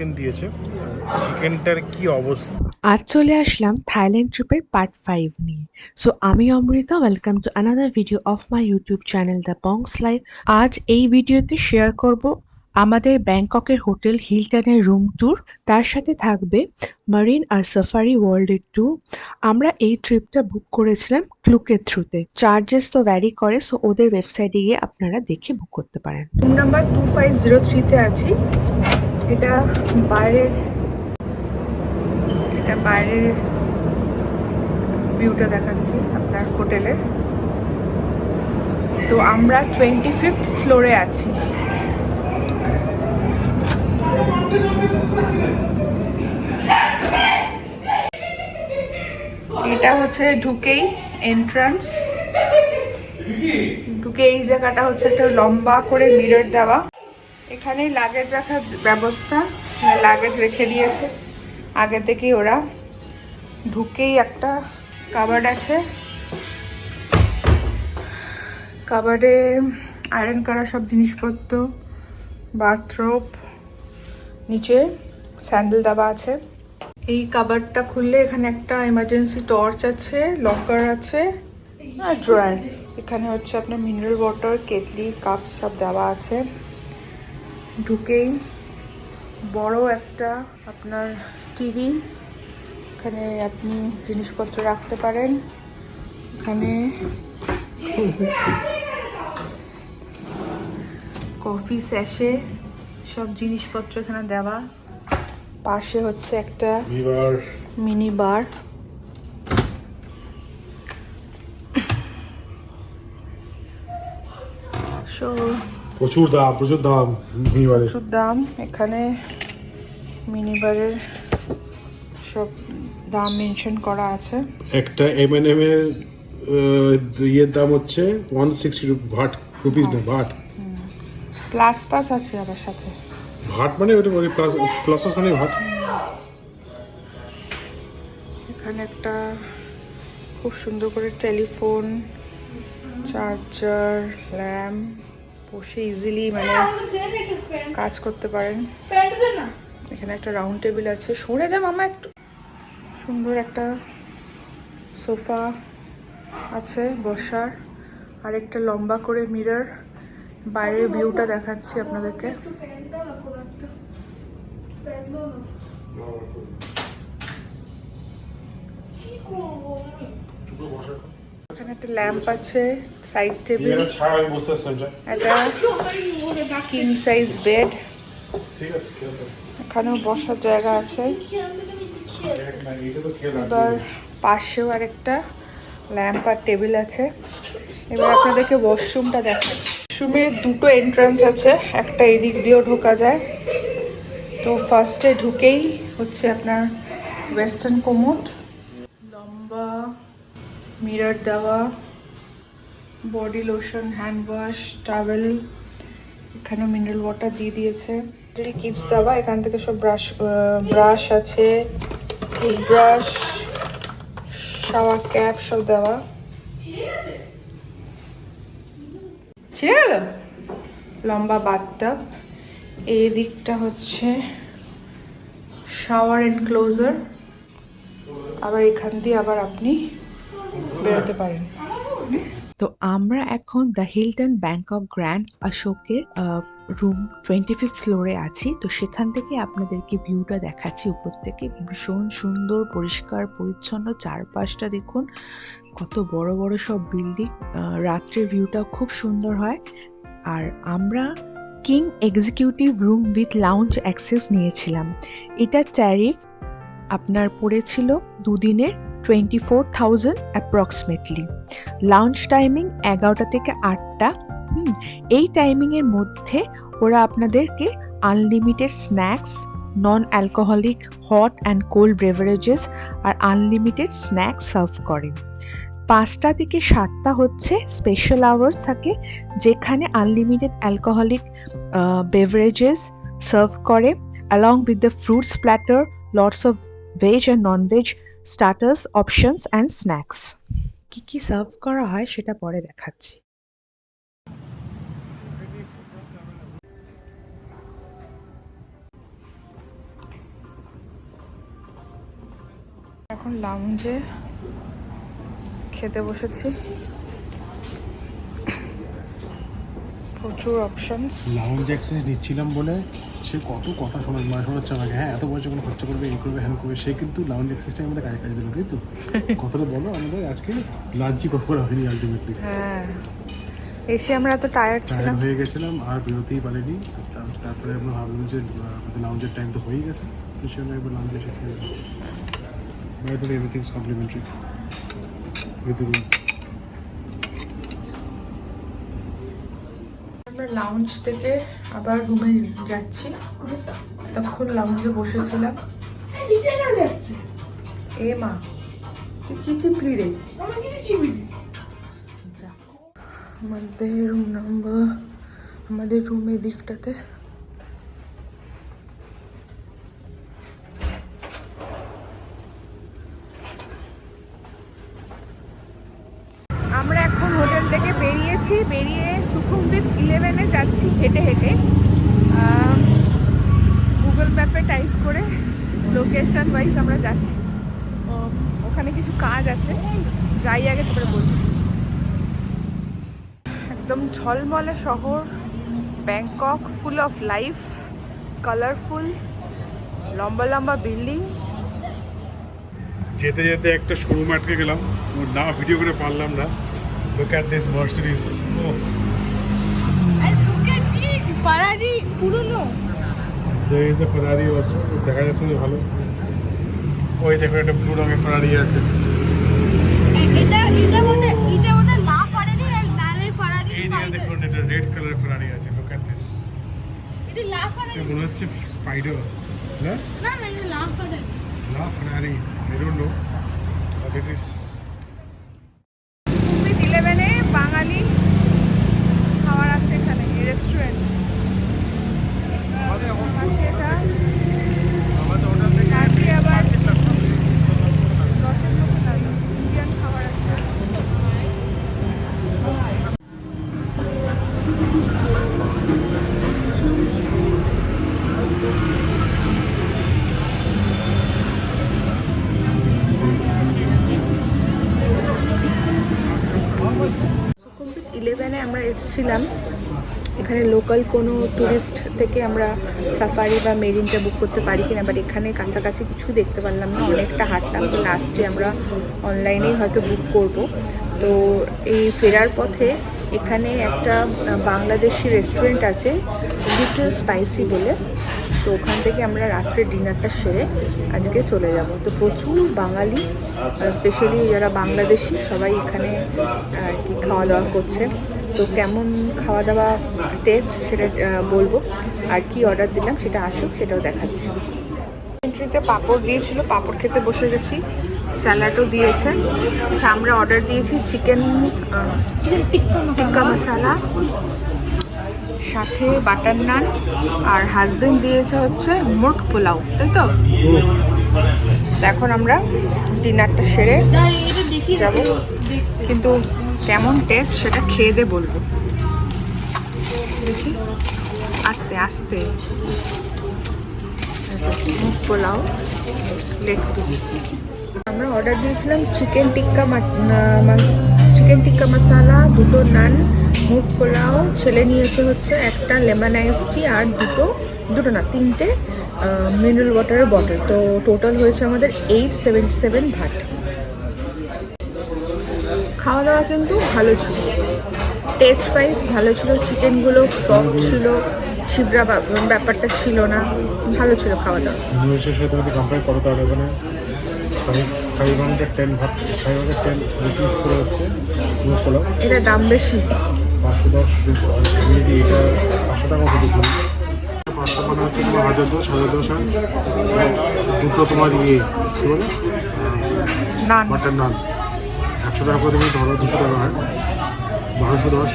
Chicken দিয়েছে। চিকেনটার কি অবস্থা! আজ চলে আসলাম থাইল্যান্ড ট্রিপের পার্ট 5 নিয়ে। সো আমি Amrita, welcome to another video of my YouTube channel the bong's life. আজ এই ভিডিওতে শেয়ার করব আমাদের ব্যাংককের হোটেল হিলটনের রুম ট্যুর, তার সাথে থাকবে মারিন আর সাফারি ওয়ার্ল্ডের ট্যুর। আমরা এই ট্রিপটা বুক করেছিলাম ক্লুকের থ্রুতে। চার্জেস তো ভ্যারি করে, সো ওদের ওয়েবসাইটে গিয়ে আপনারা দেখে বুক করতে পারেন। রুম নাম্বার 2503-তে আছি। এটা বাইরের ভিউটা দেখাচ্ছি আপনার হোটেলের। তো আমরা 25th ফ্লোরে আছি। এটা হচ্ছে ঢুকেই এন্ট্রান্স। ঢুকে এই জায়গাটা হচ্ছে একটা লম্বা করে মিরর দেওয়া। এখানে লাগেজ রাখার ব্যবস্থা, লাগেজ রেখে দিয়েছে আগে থেকেই ওরা। ঢুকেই একটা কাবার্ড আছে, কাবার্ডে আয়রন করা সব জিনিসপত্র, বাথরোব, নিচে স্যান্ডেল দেওয়া আছে। এই কাবার্ডটা খুললে এখানে একটা এমার্জেন্সি টর্চ আছে, লকার আছে আর ড্রয়ার। এখানে হচ্ছে আপনার মিনারেল ওয়াটার, কেটলি, কাপ সব দেওয়া আছে। ঢুকেই বড় একটা আপনার টিভি, এখানে আপনি জিনিসপত্র রাখতে পারেন। এখানে কফি স্যাশে সব জিনিসপত্র এখানে দেওয়া। পাশে হচ্ছে একটা মিনি বার। প্রচুর দাম মিনিবারে। প্রচুর দাম। এখানে মিনি বারের সব দাম মেনশন করা আছে। একটা M&M এর ইয়ের দাম হচ্ছে 160 ভাট রুপিস না, ভাট। প্লাস পাস আছে আবার সাথে। ভাট মানে ওটা প্লাস প্লাস মানে ভাট। এখানে একটা খুব সুন্দর করে টেলিফোন, চার্জার, ল্যাম্প, বসে ইজিলি মানে কাজ করতে পারেন। এখানে একটা রাউন্ড টেবিল আছে। সরে যা মামা একটু। সুন্দর একটা সোফা আছে বসার, আর একটা লম্বা করে মিরর। বাইরের ভিউটা দেখাচ্ছি আপনাদেরকে। এখানে একটা ল্যাম্প আছে, সাইড টেবিল, একটা কিং সাইজ বেড। এখানেও বসার জায়গা আছে। এবার পাশেও আরেকটা ল্যাম্প আর টেবিল আছে। এবার আপনাদেরকে ওয়াশরুমটা দেখাই। ওয়াশরুমের দুটো এন্ট্রান্স আছে, একটা এদিক দিয়েও ঢোকা যায়। তো ফার্স্টে ঢুকেই হচ্ছে আপনার ওয়েস্টার্ন কোমোড, লম্বা মিরর দেওয়া, body lotion, hand wash, towel, এখানে মিনারেল ওয়াটার দিয়ে দিয়েছে। কিডস দেওয়া, এখান থেকে সব ব্রাশ আছে, টুথব্রাশ, শাওয়ার ক্যাপ সব দেওয়া। ছিল লম্বা বাথটাব। এই দিকটা হচ্ছে শাওয়ার এনক্লোজার। আবার এখান দিয়ে আবার আপনি বেরোতে পারেন। তো আমরা এখন দ্য হিলটন ব্যাংকক গ্র্যান্ড অশোকের রুম 25th ফ্লোরে আছি। তো সেখান থেকে আপনাদেরকে ভিউটা দেখাচ্ছি উপর থেকে। ভীষণ সুন্দর, পরিষ্কার পরিচ্ছন্ন চারপাশটা দেখুন, কত বড় বড় সব বিল্ডিং। রাত্রের ভিউটা খুব সুন্দর হয়। আর আমরা king executive room with lounge access নিয়েছিলাম। এটার ট্যারিফ আপনার পড়েছিল দুদিনের 24,000 অ্যাপ্রক্সিমেটলি। লাউঞ্জ টাইমিং 11টা থেকে 8টা। এই টাইমিংয়ের মধ্যে ওরা আপনাদেরকে unlimited snacks, non alcoholic hot and cold beverages আর আনলিমিটেড স্ন্যাক্স সার্ভ করে। 5টা থেকে 7টা হচ্ছে স্পেশাল আওয়ার্স থাকে, যেখানে আনলিমিটেড অ্যালকোহলিক বেভারেজেস সার্ভ করে, along with the fruits platter, lots of veg and non-veg starters, options and snacks. কি কি সার্ভ করা হয় সেটা পরে দেখাচ্ছি। এখন লাউঞ্জে খেতে বসেছি, প্রচুর অপশনস। লাউঞ্জ অ্যাক্সেস নিচ্ছিলাম বলে সে কত কথা শোনাচ্ছে আমাকে, হ্যাঁ এত বয়সে কোনো খরচা করবে, এই করবে, হ্যান করবে। সে কিন্তু লাউঞ্জ অ্যাক্সেসটাই আমাদের কাজে দিল, তাই তো? কথাটা বলো, আমাদের আজকে লাঞ্চই করা হয়নি আলটিমেটলি। হ্যাঁ, এসে আমরা এত টায়ার্ড ছিলাম, হয়ে গেছিলাম আর বেরোতেই পারিনি। তারপরে আমরা ভাবলাম যে লাউঞ্জের টাইম তো হয়েই গেছে, তো সেখানে একবার লাউঞ্জে এসে খেয়ে যাবো। By the way, everything is complimentary with the room. আমরা লাউঞ্জ থেকে আবার রুমে যাচ্ছি। তখন লাউঞ্জে বসেছিলাম। এ মা, তুই কি চিপলি রে? আমাদের রুম নাম্বার, আমাদের রুম এই দিকটাতে। আমরা এখন হোটেল থেকে বেরিয়েছি, বেরিয়ে সুখুমদ্বীপ 11-এ যাচ্ছি হেঁটে হেঁটে। গুগল ম্যাপে টাইপ করে লোকেশন ওয়াইজ আমরা যাচ্ছি। ওখানে কিছু কাজ আছে, যাই আগে তারপরে বলছি। একদম ঝলমলে শহর Bangkok, full of life, colourful, লম্বা লম্বা বিল্ডিং। যেতে যেতে একটা শোরুম আটকে গেলাম, না ভিডিও করে পারলাম না। Look at this Mercedes. Ferrari পুরনো। There is a Ferrari also, দেখা যাচ্ছে যে ভালো। ওই দেখো একটা ব্লু রঙের Ferrari আছে। এটা মধ্যে লা Ferrari আর লাল Ferrari। এই দিকে দেখুন একটা রেড কালার Ferrari আছে। Look at this. এটা লা Ferrari। এটা মনে হচ্ছে স্পাইডার, না? না এটা লা Ferrari। লা Ferrari, I don't know, but it is. সুখুমদ্বীপ 11-এ বাঙালি খাবার আছে এখানে, এই রেস্টুরেন্ট। ইন্ডিয়ান খাবার আছে। সুখুমদ্বীপ 11-এ আমরা এসেছিলাম। এখানে লোকাল কোনো ট্যুরিস্ট থেকে আমরা সাফারি বা মেরিনটা বুক করতে পারি কিনা, বাট এখানে কাছাকাছি কিছু দেখতে পারলাম না, অনেকটা হাঁটলাম। তো লাস্টে আমরা অনলাইনেই হয়তো বুক করব। তো এই ফেরার পথে এখানে একটা বাংলাদেশি রেস্টুরেন্ট আছে, লিটল স্পাইসি বলে। তো ওখান থেকে আমরা রাত্রে ডিনারটা সেরে আজকে চলে যাব। তো প্রচুর বাঙালি, স্পেশালি যারা বাংলাদেশি, সবাই এখানে আর কি খাওয়া দাওয়া করছে। তো কেমন খাওয়া দাওয়া টেস্ট সেটা বলবো, আর কি অর্ডার দিলাম সেটা আসুক, সেটাও দেখাচ্ছি। এন্ট্রিতে পাঁপড় দিয়েছিল, পাঁপড় খেতে বসে গেছি। স্যালাডও দিয়েছে। আচ্ছা, আমরা অর্ডার দিয়েছি চিকেন টিক্কা মশালা, সাথে বাটার নান, আর হাজবেন্ড দিয়েছে হচ্ছে মুর্গ পোলাও, তাই তো? এখন আমরা ডিনারটা সেরে যাব, কিন্তু কেমন টেস্ট সেটা খেয়ে দিয়ে বলবো। দেখি, আস্তে আস্তে। Murgh pulao, leg piece. আমরা অর্ডার দিয়েছিলাম চিকেন টিক্কা মশালা, দুটো নান, মুর্গ পোলাও। ছেলে নিয়েছে হচ্ছে একটা লেমন আইস টি আর দুটো না 3টে মিনারেল ওয়াটারের বটল। তো টোটাল হয়েছে আমাদের 877 ভাট। খাওয়া দাওয়া কিন্তু ভালো ছিল, টেস্ট ওয়াইজ ভালো ছিল। চিকেনগুলো সফট ছিল, ছিবড়া ব্যাপারটা ছিল না, ভালো ছিল খাওয়া দাওয়া। ইংলিশের সাথে যদি কম্পেয়ার করো তাহলে এখানে 510 ভাত, 510 রুপিস করে হচ্ছে মুর্গ পোলাও। এটা দাম বেশি, 510 রুপি। এটা 500 টাকা মতো দেখুন। 500 মানে হচ্ছে তোমার 1010 আর দুটো তোমার কী বলে নান, বাটার নান। 100 টাকা করে তুমি ধরো, 200 টাকা হয়, 1210।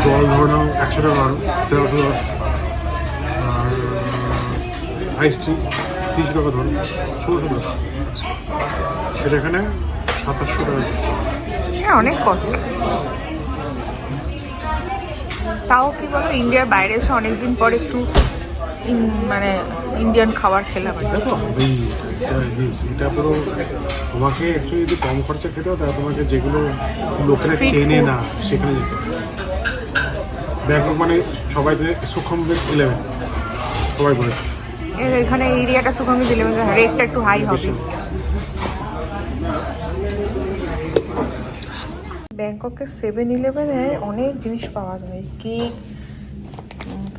জল ধরো নাও 100 টাকা, 1310। আর আইস টি 300 টাকা ধরো, 1610। সেটা এখানে 2700 টাকা। হ্যাঁ, অনেক কষ্ট। তাও কি বলো, ইন্ডিয়ার বাইরে এসে অনেকদিন পর একটু মানে ইন্ডিয়ান খাবার খেলাম আর কি। দেখো এই এটা পুরো তোমাকে অ্যাকচুয়ালি যদি কম খরচা খেতে হয় তাহলে তোমাকে যেগুলো লোকেরা Street চেনে food। না সেখানে যেতে হবে। ব্যাংকক মানে সবাই যে সুখমবির 11 সবাই বলেছে এখানে এরিয়াটা সুখমনি দিলে রেটটা একটু হাই হবে। বেশি। ব্যাংককের 7-11-এ অনেক জিনিস পাওয়া যায়, কেক,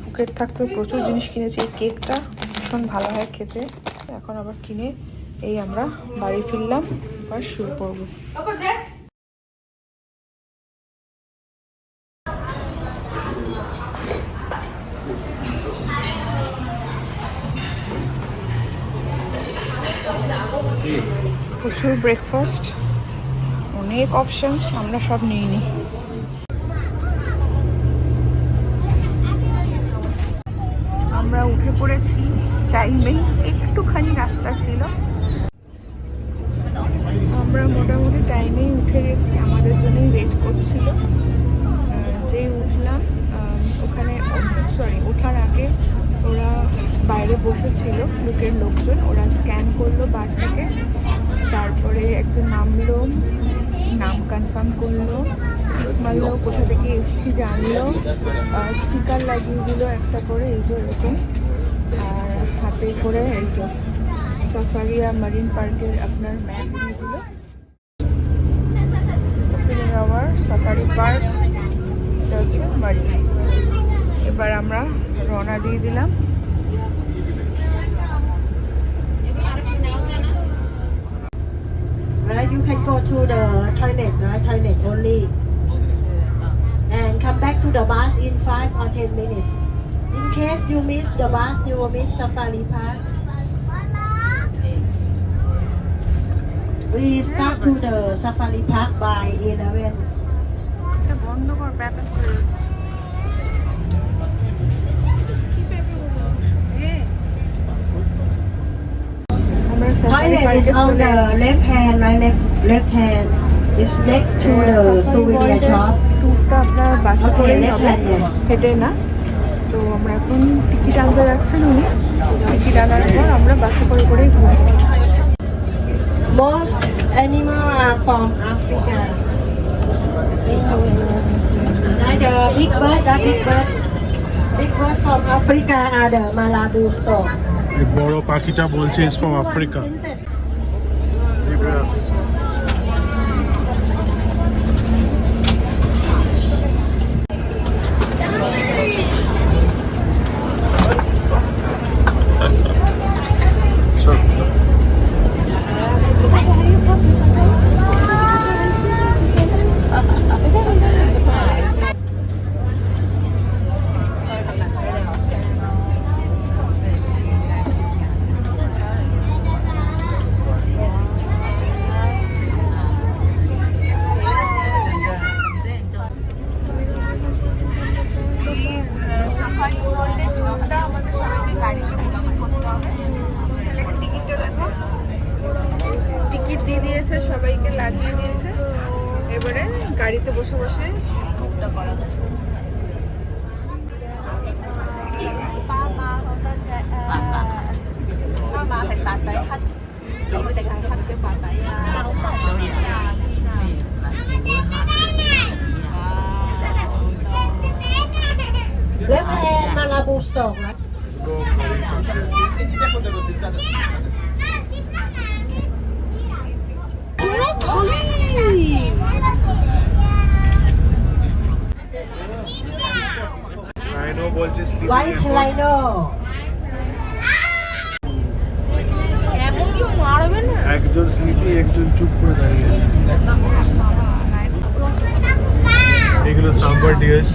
ফুকেট থাকতে প্রচুর জিনিস কিনেছি। এই কেকটা ভীষণ ভালো হয় খেতে। এখন আবার কিনে এই আমরা বাড়ি ফিরলাম, আবার শুয়ে পড়বো। প্রচুর ব্রেকফাস্ট, অনেক অপশনস, আমরা সব নিয়ে নিই। আমরা উঠে পড়েছি টাইমেই, একটুখানি রাস্তা ছিল। আমরা মোটামুটি টাইমেই উঠে গেছি, আমাদের জন্যই ওয়েট করছিল। যেই উঠলাম ওখানে ওঠার আগে ওরা বাইরে বসেছিল লোকের লোকজন, ওরা স্ক্যান করলো বারটাকে, তারপরে একজন নামলো, নাম কনফার্ম করলো, মানলো কোথা থেকে এসছি জানলো, স্টিকার লাগিয়ে দিল একটা করে, এই যে এরকম, আর হাতে করে এই যে সাফারিয়া মারিন পার্কের আপনার ম্যাপ দিয়ে দিল। ওপেনিং আওয়ার সাফারি পার্ক, এটা হচ্ছে মারিন। এবার আমরা রওনা দিয়ে দিলাম। Right, you can go to the toilet, right? Toilet only, and come back to the bus in 5 or 10 minutes. In case you miss the bus, you will miss Safari Park. We start to the Safari Park by 11. এটা বন্ধ কর, প্যাপে করে দিচ্ছি। আমরা safari Toilet পার্কে is on চলে the এসেছি। left hand, right? Left hand. It's next to the souvenir shop. ট্যুরটা আপনার বাসে Okay, করেই left হবে, hand, yeah. হেঁটে না। তো আমরা এখন টিকিট আনতে যাচ্ছেন উনি, টিকিট আনার পর আমরা বাসে করে করেই ঘুরবো। Most animals are from Africa. Like the big bird, big bird from Africa are the Malabo stork. এই বড় পাখিটা বলছে ইজ ফ্রম আফ্রিকা। সাফারি ওয়ার্ল্ডের ট্যুরটা আমাদের সবাইকে গাড়িতে বসেই করতে হবে। ছেলেকে টিকিটটা দেখো, টিকিট দিয়ে দিয়েছে, সবাইকে লাগিয়ে দিয়েছে, এবারে গাড়িতে বসে বসে ট্যুরটা করা হবে। Left hand Malabo stork, right? Rhino বলছে White rhino. একজন স্লিপি, একজন চুপ করে দাঁড়িয়ে আছে। এগুলো sambar dears.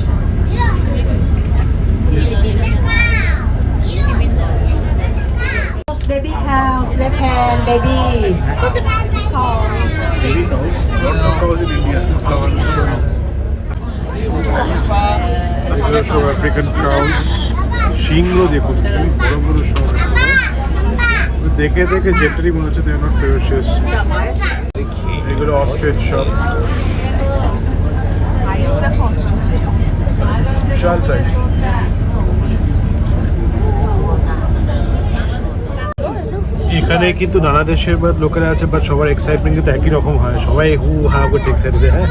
Baby cows, left hand, baby. Baby cows, lots of cows in India. এগুলো সব আফ্রিকান কাউস। সিংহ দেখুন, খুবই বড় বড় সব। দেখে দেখে জেন্টারি মনে হচ্ছে নট ফেরোসিয়াস। এগুলো অস্ট্রিচ সব, সাইজ দেখো, বিশাল সাইজ। এখানে কিন্তু নানা দেশের লোকেরা আছে, বাট সবার এক্সাইটমেন্ট কিন্তু একই রকম হয়, সবাই হু হা করছে এক্সাইটেড। হ্যাঁ,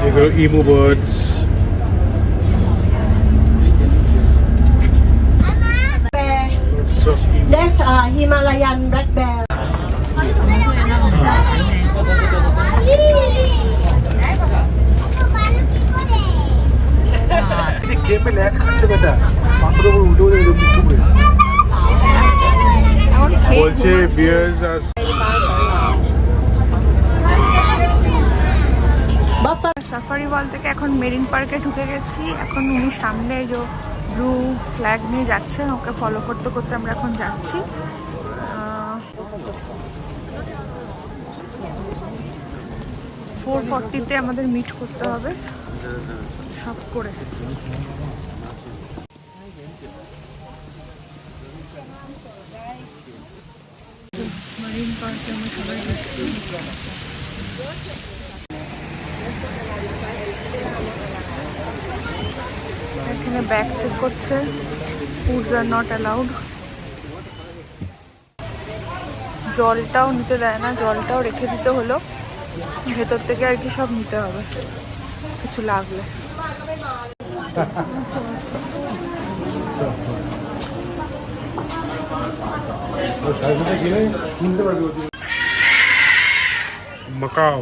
এগুলো ইমু birds. bear. That's Himalayan black bear. খেপে ল্যাচ খাচ্ছে বেটা, মাথার উপর উল্টো উল্টো মুখ করে বলছে বিয়ার্স আর সাফারি ওয়াল থেকে এখন মেরিন পার্কে ঢুকে গেছি। এখন উনি সামনে যে ব্লু ফ্ল্যাগ নিয়ে যাচ্ছেন, ওকে ফলো করতে করতে আমরা এখন যাচ্ছি। 4:40-তে আমাদের মিট করতে হবে সব করে। মেরিন পার্কে আমরা সবাই যাচ্ছি। এখানে ব্যাগ চেক করছে, ফুডস আর নট অ্যালাউড। জলটাও নিতে দেয় না, জলটাও রেখে দিতে হলো, ভেতর থেকে আর কি সব নিতে হবে কিছু লাগলে। মাকাও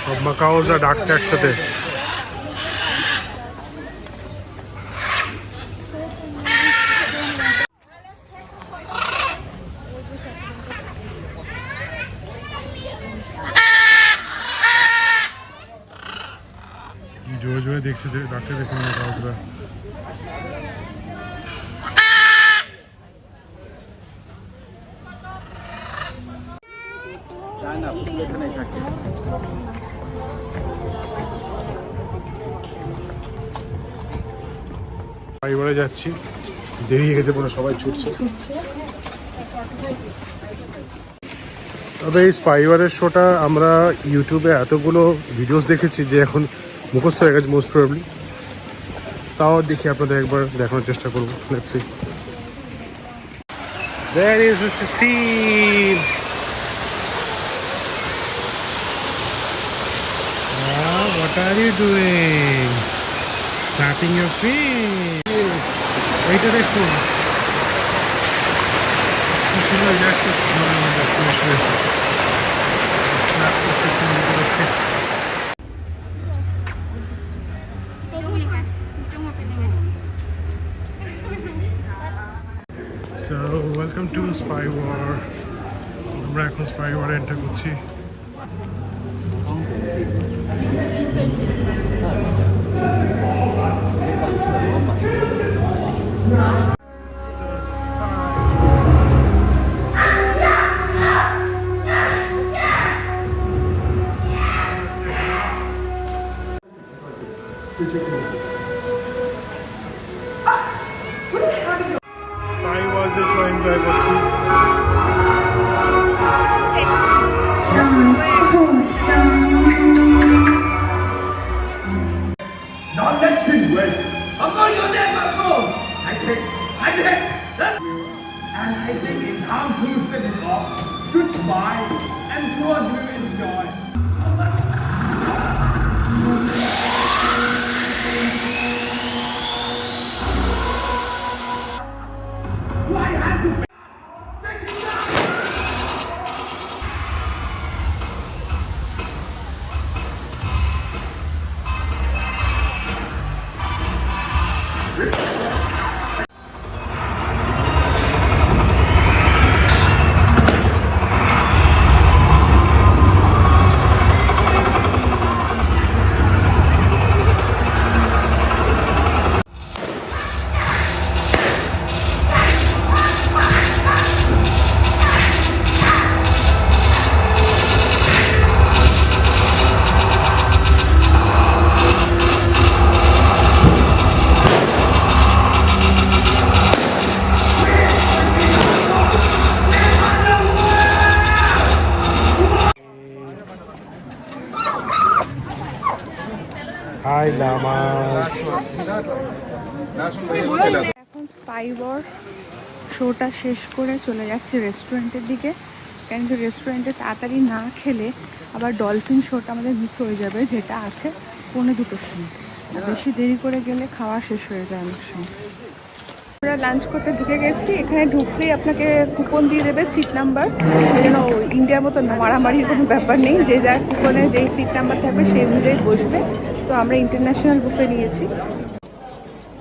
সব মাকাওজা ডাকছে একসাথে। জোরে জোরে দেখছে, ডাকতে দেখুন মাকাওজরা। এবারে যাচ্ছি, দেরি হয়ে গেছে পুরো, সবাই ছুটছে। তবে এই স্পাইওয়ারের শোটা আমরা ইউটিউবে এতগুলো ভিডিওস দেখেছি যে এখন মুখস্থ হয়ে গেছে মোস্ট প্রবাবলি। তাও দেখি আপনাদের একবার দেখানোর চেষ্টা করবো। Let's see. There is a scene. What are you doing? Tapping your feet. এইটা দেখুন, কি সুন্দর যাচ্ছে। So welcome to Spywar. আমরা এখন স্পাইওয়ারে এন্টার করছি। স্পাইওয়ারে শো এনজয় করছি। Not that thing, wait. I'm going to let my phone. I think. And I think it's time to finish off. Goodbye, and sure you enjoy. Why have to be? Take it down! Dalai Lama. এখন spyware শোটা শেষ করে চলে যাচ্ছি রেস্টুরেন্টের দিকে, কেন কি রেস্টুরেন্টে তাড়াতাড়ি না খেলে আবার ডলফিন শোটা আমাদের মিস হয়ে যাবে, যেটা আছে 1:45 সময়। বেশি দেরি করে গেলে খাওয়া শেষ হয়ে যায় অনেক সময়। আমরা লাঞ্চ করতে ঢুকে গেছি। এখানে ঢুকলেই আপনাকে কুপন দিয়ে দেবে সিট নাম্বার, যেন ইন্ডিয়ার মতো মারামারির কোনো ব্যাপার নেই, যে যার কুপনে যেই সিট নাম্বার থাকবে সেই অনুযায়ী বসবে। তো আমরা ইন্টারন্যাশনাল বুফে নিয়েছি।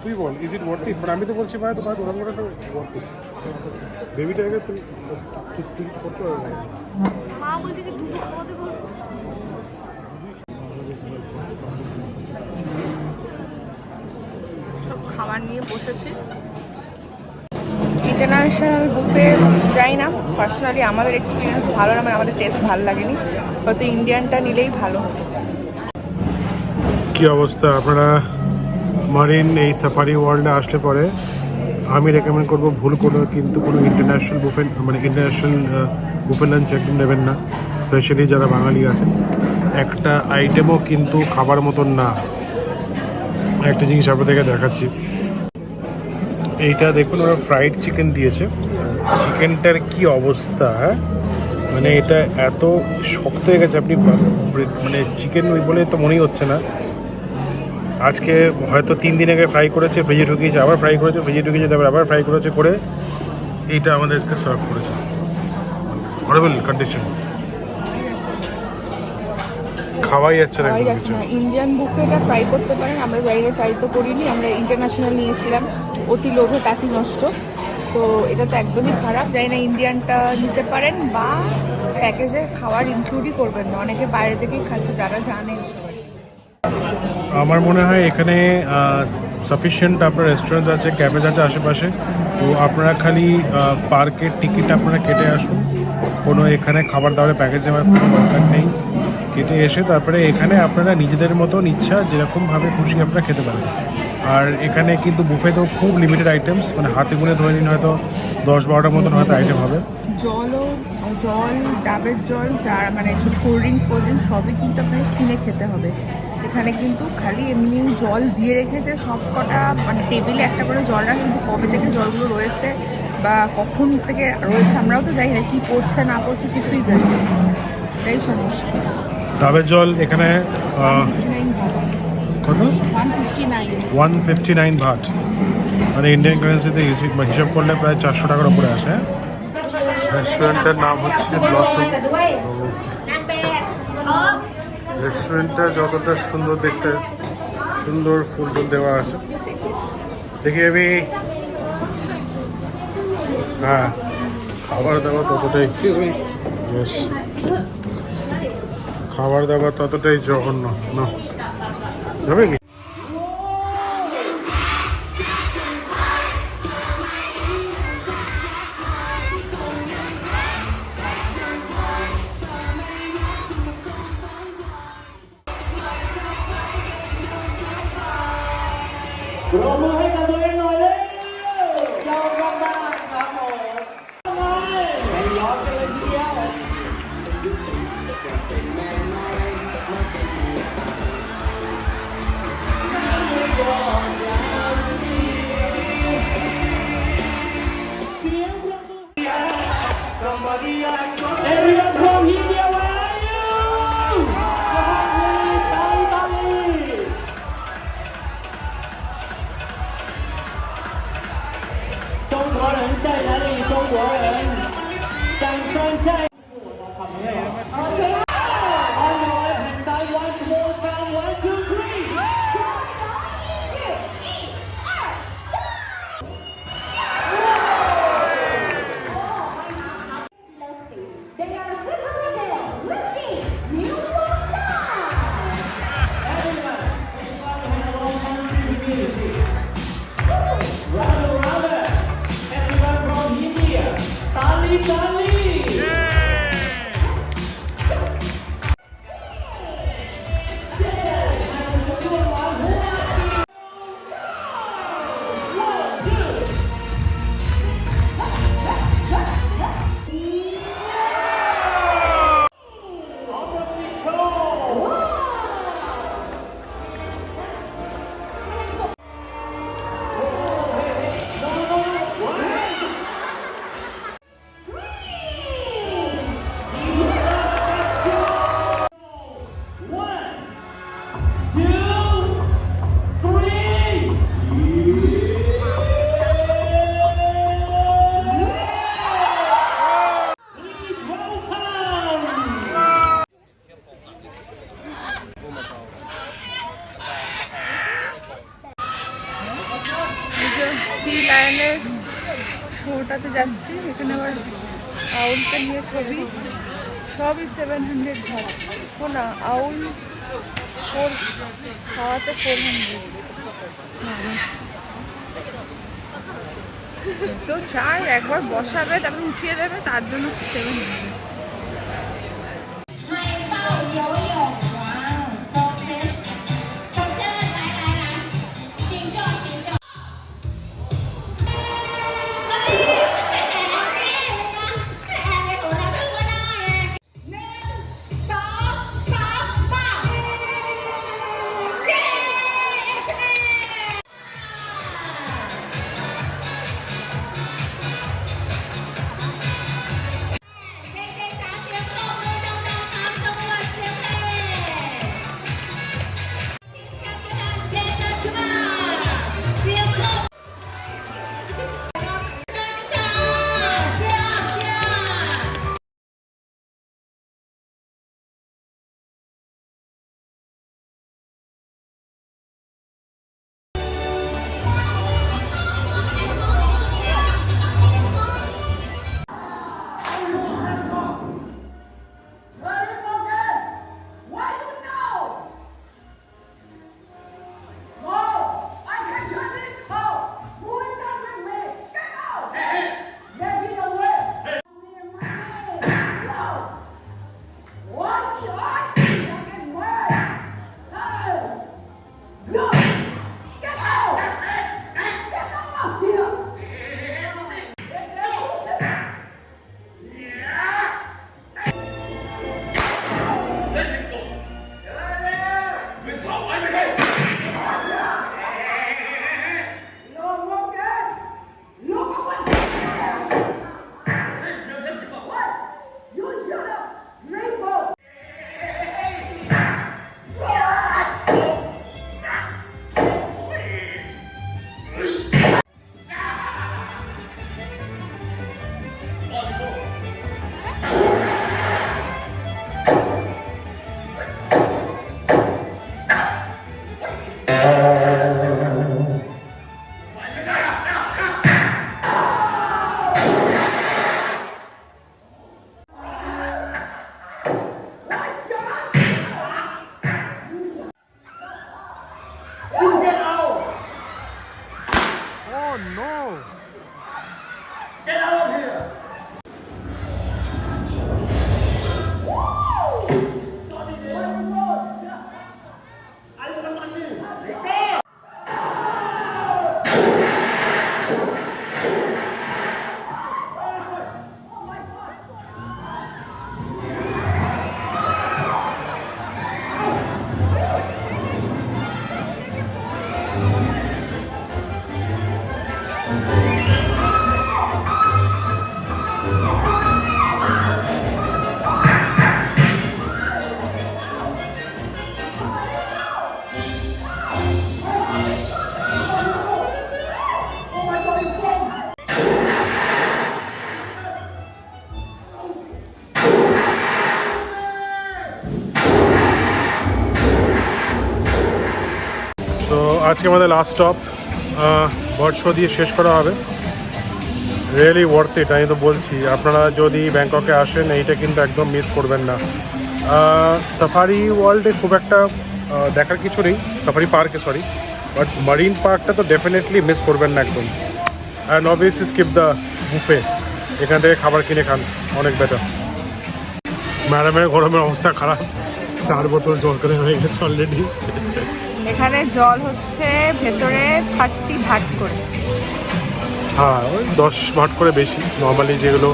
তুই বল, is it worth it? But আমি তো বলছি ভাই, তো ভাই ওরকম করে তো ওয়ার্থ ইট। বেবিটাকে তুই করতে পারবে না। মা বলছে কি দুটো খাওয়াতে বলবো। খাবার নিয়ে বসেছি। ইন্টারন্যাশনাল বুফে যাই না, পার্সোনালি আমাদের এক্সপিরিয়েন্স ভালো না, মানে আমাদের টেস্ট ভালো লাগেনি। হয়তো ইন্ডিয়ানটা নিলেই ভালো হতো। কি অবস্থা? আপনারা মারিন এই সাফারি ওয়ার্ল্ডে আসলে পরে আমি রেকমেন্ড করবো, ভুল করে কিন্তু কোনো ইন্টারন্যাশনাল বুফে মানে ইন্টারন্যাশনাল বুফে লাঞ্চ একদম নেবেন না, স্পেশালি যারা বাঙালি আছেন। একটা আইটেমও কিন্তু খাবার মতন না। একটা জিনিস আপনাদেরকে দেখাচ্ছি, এইটা দেখুন, ওরা ফ্রাইড চিকেন দিয়েছে। চিকেনটার কি অবস্থা, হ্যাঁ, মানে এটা এত শক্ত হয়ে গেছে, আপনি মানে চিকেন ওই বলে তো মনেই হচ্ছে না। আজকে হয়তো 3 দিন আগে ফ্রাই করেছে, ভেজে ঢুকিয়েছে, আবার ফ্রাই করেছে, ভেজে ঢুকিয়েছে, তারপর আবার ফ্রাই করেছে, করে এইটা আমাদেরকে সার্ভ করেছে। হরেবল কন্ডিশন, খাওয়াই যাচ্ছে না। খাওয়াই যাচ্ছে না। ইন্ডিয়ান বুফেটা ট্রাই করতে পারেন, আমরা বাইরে ট্রাই তো করিনি, আমরা ইন্টারন্যাশনাল নিয়েছিলাম। অতি লোভে তাঁতি নষ্ট, তো এটা তো একদমই খারাপ। যাই না ইন্ডিয়ানটা নিতে পারেন, বা প্যাকেজে খাবার ইনক্লুডই করবেন না, অনেকে বাইরে থেকেই খাচ্ছে যারা জানে এসব। আমার মনে হয় এখানে সাফিসিয়েন্ট আপনার রেস্টুরেন্ট আছে, ক্যাফেজ আছে আশেপাশে। তো আপনারা খালি পার্কের টিকিট আপনারা কেটে আসুন, কোনো এখানে খাবার দাবারের প্যাকেজ নেওয়ার কোনো দরকার নেই। কেটে এসে তারপরে এখানে আপনারা নিজেদের মতন ইচ্ছা যেরকমভাবে খুশি আপনারা খেতে পারেন। আর এখানে কিন্তু বুফেতেও খুব লিমিটেড আইটেমস, মানে হাতে গুনে ধরে নিন হয়তো 10-12টার মতন হয়তো আইটেম হবে। জল, ডাবের জল, যার মানে কোল্ড ড্রিঙ্কস সবই কিন্তু আপনাকে কিনে খেতে হবে। এখানে কিন্তু খালি এমনি জল দিয়ে রেখেছে সব কটা, মানে টেবিলে একটা করে জল রাখে, কিন্তু কবে থেকে জলগুলো রয়েছে বা কখন থেকে রয়েছে আমরাও তো জানি না, কী পড়ছে না পড়ছে কিছুই জানি না, এটাই সমস্যা। ডাবের জল এখানে কত? 159 ভাট, মানে ইন্ডিয়ান কারেন্সিতে হিসাব করলে প্রায় 400 টাকার উপরে আসে। রেস্টুরেন্টের নাম হচ্ছে ব্লসম। রেস্টুরেন্টটা যতটা সুন্দর দেখতে, সুন্দর ফুল টুল দেওয়া আছে। দেখি আমি, হ্যাঁ, খাবার দাবার ততটাই, ইয়েস, খাবার দাবার ততটাই জঘন্য না। যাবে কি? Everyone from India, where are you? যাচ্ছি। এখানে আবার আউলটা নিয়ে ছবি, সবই 700 ভাড়া। ও না, আউল খাওয়াতে 400। তো চাই একবার বসাবে, তারপর উঠিয়ে দেবে, তার জন্য 700। Oh no! Get out of here! তো আজকে আমাদের লাস্ট স্টপ বার্ড শো দিয়ে শেষ করা হবে। রিয়েলি ওয়ার্থ ইট, আমি তো বলছি আপনারা যদি ব্যাংককে আসেন এইটা কিন্তু একদম মিস করবেন না। সাফারি ওয়ার্ল্ডে খুব একটা দেখার কিছু নেই, সাফারি পার্কে সরি, বাট মারিন পার্কটা তো ডেফিনেটলি মিস করবেন না একদম। And obviously skip the buffet, এখান থেকে খাবার কিনে খান, অনেক বেটার। ম্যাডামের গরমের অবস্থা খারাপ, 4 বোতল জল করে হয়ে গেছে অলরেডি। এখানে জল হচ্ছে ভেতরে 30 ভাট করে। হ্যাঁ, ওই 10 ভাট করে বেশি, নর্মালি যেগুলো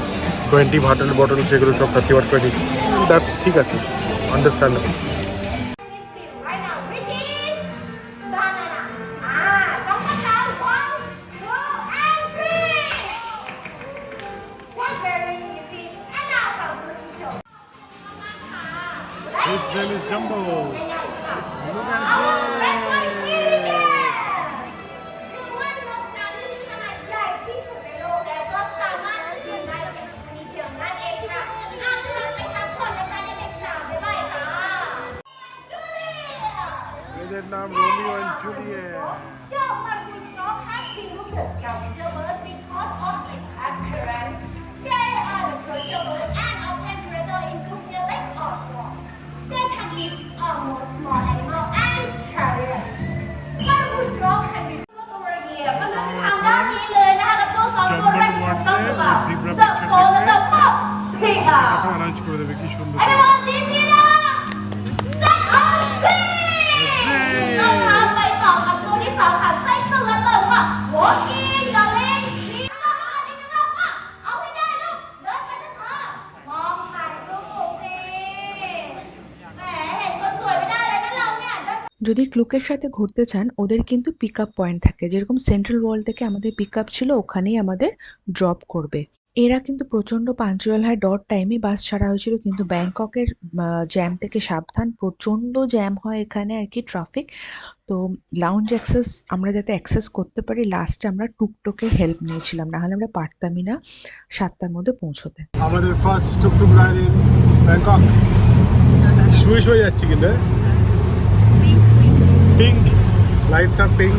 20 ভাটের বটল যেগুলো সব 30 ভাট করে দিচ্ছি। দ্যাটস ঠিক আছে, understandable. Right now, ready? Banana. Don't go down. 1, 2, and 3. That's very easy. And now come to the show. His name is Jumbo. Look at Oh, this. let's go easy there. You want to look now, this is my life. This is the road that was someone to unite and speak your not a crowd. I'm not the one that I didn't crowd. Bye, এদের নাম Romeo and Juliet. Don't let me stop asking Lucas Scavenger bird because of the accurate. Arrange করে দেবে কি সুন্দর যদি ক্লুকের সাথে ঘুরতে চান ওদের কিন্তু পিক আপ পয়েন্ট থাকে, যেরকম সেন্ট্রাল ওয়ার্ল্ড থেকে আমাদের পিক আপ ছিল, ওখানেই আমাদের ড্রপ করবে। এরা কিন্তু প্রচণ্ড পাঞ্চুয়াল হয়, ডট টাইমে বাস ছাড়া হয়েছিল, কিন্তু ব্যাংককের জ্যাম থেকে সাবধান, প্রচণ্ড জ্যাম হয় এখানে আর কি, ট্রাফিক। তো লাউঞ্জ অ্যাক্সেস আমরা যাতে অ্যাক্সেস করতে পারি, লাস্টে আমরা টুকটুকের হেল্প নিয়েছিলাম, নাহলে আমরা পারতামই না 7টার মধ্যে পৌঁছতে। আমাদের ফার্স্ট টুকটুক রাইড ইন ব্যাংকক। শুয়ে যাচ্ছি কিন্তু পিঙ্ক লাইটস আর পিঙ্ক।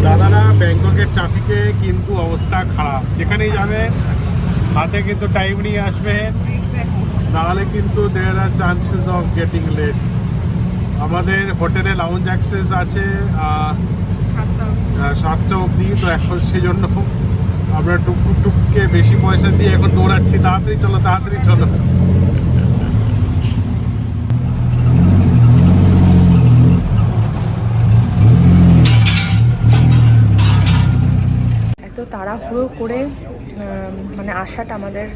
দাদারা ব্যাংককের ট্রাফিকে কিন্তু অবস্থা খারাপ, যেখানেই যাবেন হাতে কিন্তু টাইম নিয়ে আসবেন, নাহলে কিন্তু দেয়ার আর চান্সেস অফ গেটিং লেট। আমাদের হোটেলে লাউঞ্জ অ্যাক্সেস আছে 7টা অবধি, তো এখন সেই জন্য আমরা টুকটুককে বেশি পয়সা দিয়ে এখন দৌড়াচ্ছি, তাড়াতাড়ি চলো তাড়াতাড়ি চলো। এত তাড়াহুড়ো করে মানে আশাটা আমাদের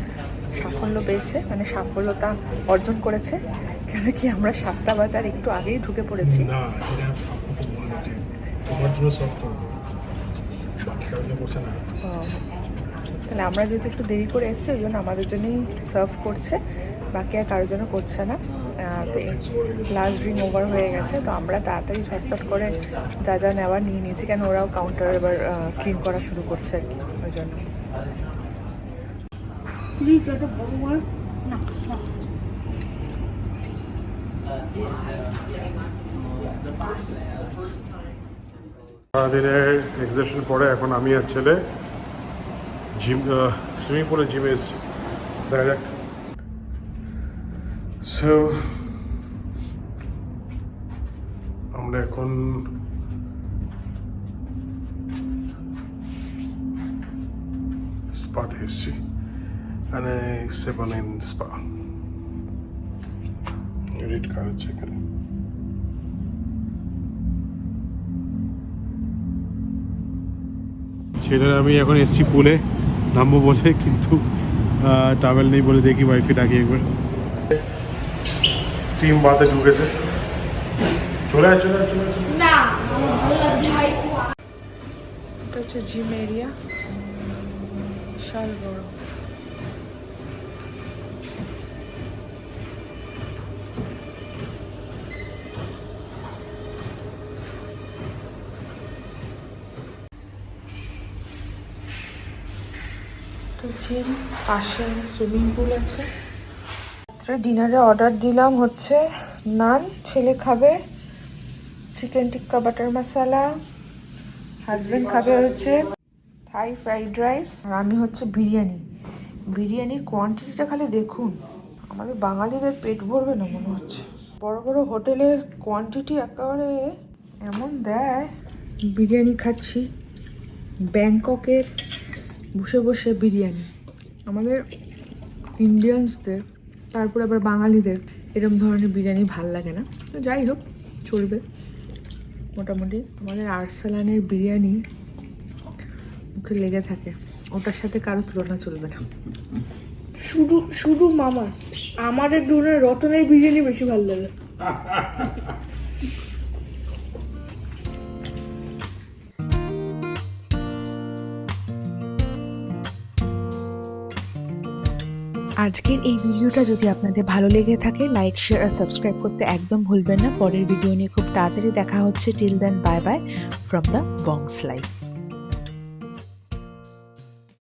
সাফল্য পেয়েছে, মানে সাফল্যতা অর্জন করেছে, কেন কি আমরা 7টা বাজার একটু আগেই ঢুকে পড়েছি। না এটা তোমার জন্য সফট করবো, বাকি কারণে করছে না। তাহলে আমরা যেহেতু একটু দেরি করে এসেছি, ওই জন্য আমাদের জন্যই সার্ভ করছে, বাকি আর কারোর জন্য করছে না। তো লাস্ট ড্রিঙ্ক ওভার হয়ে গেছে, তো আমরা তাড়াতাড়ি ঝটপট করে যা যা নেওয়ার নিয়ে নিয়েছি, কেন ওরাও কাউন্টার এবার ক্লিন করা শুরু করছে আর কি, ওই জন্য। সারাদিনের এক্সারসাইজ পরে এখন আমি আর ছেলে জিম সুইমিং পুলে জিমে এসেছি, দেখা যাক। সো আমরা এখন স্পাতে এসেছি, মানে 7 স্পা রেড কার হচ্ছে এখানে। ছেলেরা আমি এখন এসেছি পুলে নামবো বলে, কিন্তু টাওয়েল নেই বলে দেখি ওয়াইফে ডাকি একবার। স্টিম বাতে ঢুকেছে, চলে আয় চলে আয় চলে আয়। এটা হচ্ছে জিম এরিয়া, বিশাল বড়। জিম, পাশে সুইমিং পুল আছে। ডিনারে অর্ডার দিলাম হচ্ছে নান, ছেলে খাবে চিকেন টিক্কা বাটার মশলা, হাজবেন্ড খাবে হচ্ছে থাই ফ্রাইড রাইস, আর আমি হচ্ছে বিরিয়ানি। বিরিয়ানির কোয়ান্টিটিটা খালি দেখুন, আমাদের বাঙালিদের পেট ভরবে না মনে হচ্ছে। বড় বড় হোটেলের কোয়ান্টিটি একেবারে এমন দেয়। বিরিয়ানি খাচ্ছি, ব্যাংককের বসে বসে বিরিয়ানি। আমাদের ইন্ডিয়ানসদের, তারপরে আবার বাঙালিদের এরকম ধরনের বিরিয়ানি ভাল লাগে না, তো যাই হোক চলবে মোটামুটি। আমাদের আরসালানের বিরিয়ানি মুখে লেগে থাকে, ওটার সাথে কারো তুলনা চলবে না। শুধু শুধু মামা, আমাদের দুজনের রতনের বিরিয়ানি বেশি ভালো লাগে। আজকের এই ভিডিওটা যদি আপনাদের ভালো লেগে থাকে, লাইক শেয়ার আর সাবস্ক্রাইব করতে একদম ভুলবেন না। পরের ভিডিও নিয়ে খুব তাড়াতাড়ি দেখা হচ্ছে। Till then bye bye from the bong's life.